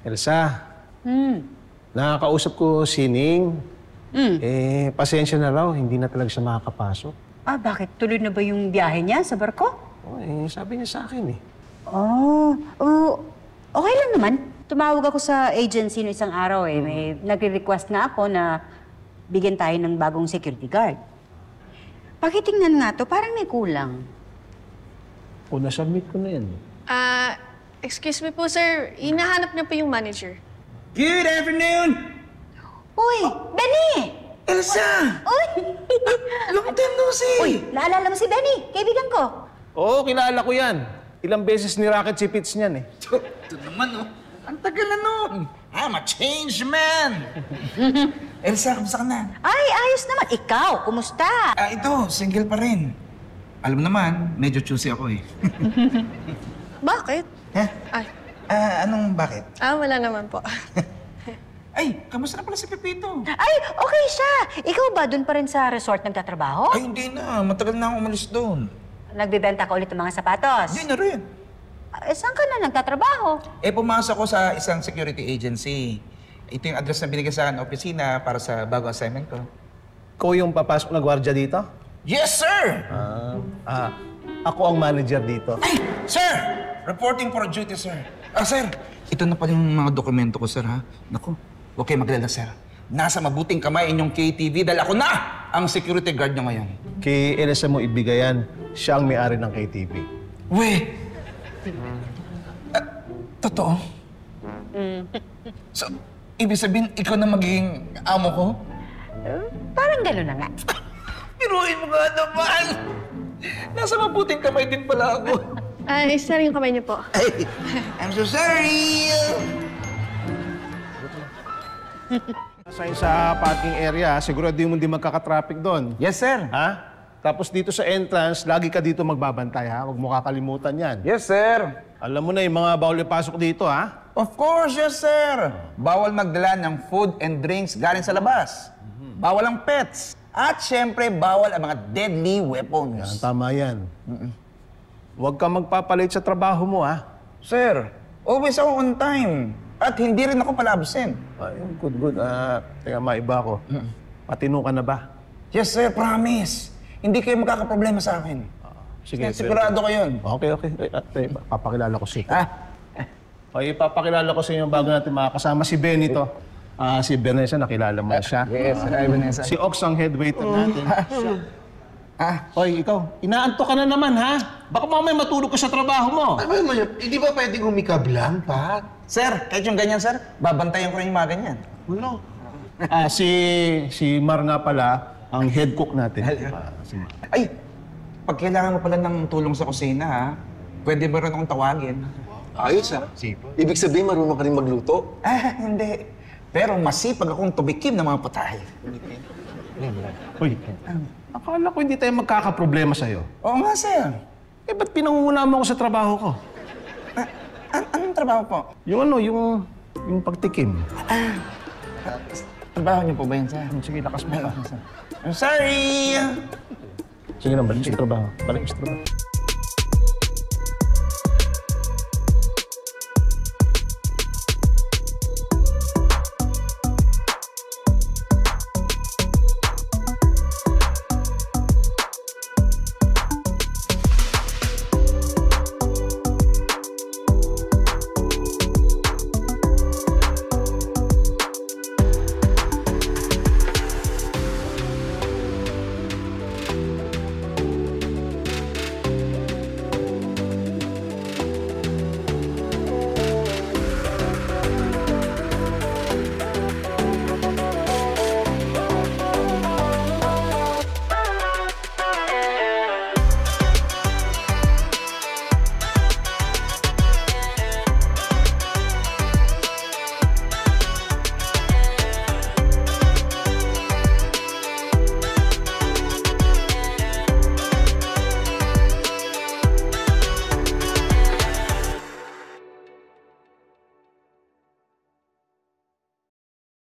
Elsa, nakakausap ko si Ning. Pasensya na raw, hindi na talaga siya makakapasok. Bakit? Tuloy na ba yung biyahe niya sa barko? Sabi niya sa akin Okay lang naman. Tumawag ako sa agency no isang araw May nagre-request na ako na bigyan tayo ng bagong security guard. Pakitingnan nga to, parang may kulang. Na-submit ko na yan. Excuse me po, sir. Hinahanap niya po yung manager. Good afternoon! Uy! Benny! Elsa! Uy! Long time no see! Uy! Naalala mo si Benny? Kaibigan ko. Oo, kilala ko yan. Ilang beses ni Rocket si Pitts niyan Ito naman, Ang tagal na nun. I'm a changed man. Elsa, kamusta ka na? Ay, ayos naman. Ikaw, kumusta? Ito, single pa rin. Alam naman, medyo choosy ako Bakit? Ay. Anong bakit? Wala naman po. Ay, kamusta na pala si Pepito? Ay, okay siya. Ikaw ba dun pa rin sa resort nagtatrabaho? Ay, hindi na. Matagal na ako umalis doon. Nagbibenta ka ulit ng mga sapatos? Hindi na rin. Saan ka na nagtatrabaho? Pumasok ko sa isang security agency. Ito yung address na binigay sa akin ng opisina para sa bagong assignment ko. Ikaw yung papasok na gwardiya dito? Yes, sir! Ako ang manager dito. Ay, sir! Reporting for duty, sir. Sir, ito na pala yung mga dokumento ko, sir, ha? Naku, huwag kayo maglala, sir. Nasa mabuting kamay inyong KTV dahil ako na ang security guard nyo ngayon. Kay Elsa mo ibigay yan. Siya ang may-ari ng KTV. Weh! Totoo? So, ibig sabihin, ikaw na magiging amo ko? Parang gano'n na nga. Piruin mo nga naman! Nasa mabuting kamay din pala ako. Sir, yung kamay niyo po. Ay, I'm so sorry! Sign sa parking area, siguro di mo hindi magkaka-traffic doon. Yes, sir. Ha? Tapos dito sa entrance, lagi ka dito magbabantay, ha? Huwag mo kakalimutan yan. Yes, sir. Alam mo na yung mga bawal ipasok dito, ha? Of course, yes, sir. Bawal magdala ng food and drinks galing sa labas. Bawal ang pets. At syempre, bawal ang mga deadly weapons. Yan, tama yan. Huwag ka magpapalit sa trabaho mo, ha? Sir, always ako on time. At hindi rin ako pala-absent. Ay, good. Teka, maiba ko. Patino ka na ba? Yes, sir, promise. Hindi kayo magkakaproblema sa akin. Sige, sigurado ko yun. Okay. Papakilala ko si... Okay, papakilala ko sa inyo bago natin makakasama si Benito. Si Vanessa, nakilala mo na siya. Yes, Vanessa. Si Ox ang head waiter natin. Hoy, ikaw, inaanto ka na naman, ha? Baka mamaya matulog ka sa trabaho mo. Hindi ba pwedeng humikab lang, Pat? Sir, kahit yung ganyan, sir, babantayan ko rin yung mga ganyan. Wala. Si Mar nga pala, ang head cook natin. Ay, pag kailangan mo pala ng tulong sa kusina, ha? Pwede ba rin akong tawagin? Ayos, ha? Ibig sabihin, marunong ka rin magluto? Hindi. Pero masipag akong tumikim ng mga putahe. Uy, akala ko hindi tayo magkakaproblema sa'yo. Oo nga, sir. Ba't pinangunguna mo ako sa trabaho ko? Anong trabaho po? Yung pagtikim. Trabaho niyo po ba yun, sir? Sige, lakas mo. I'm sorry! Sige na, balik sa trabaho.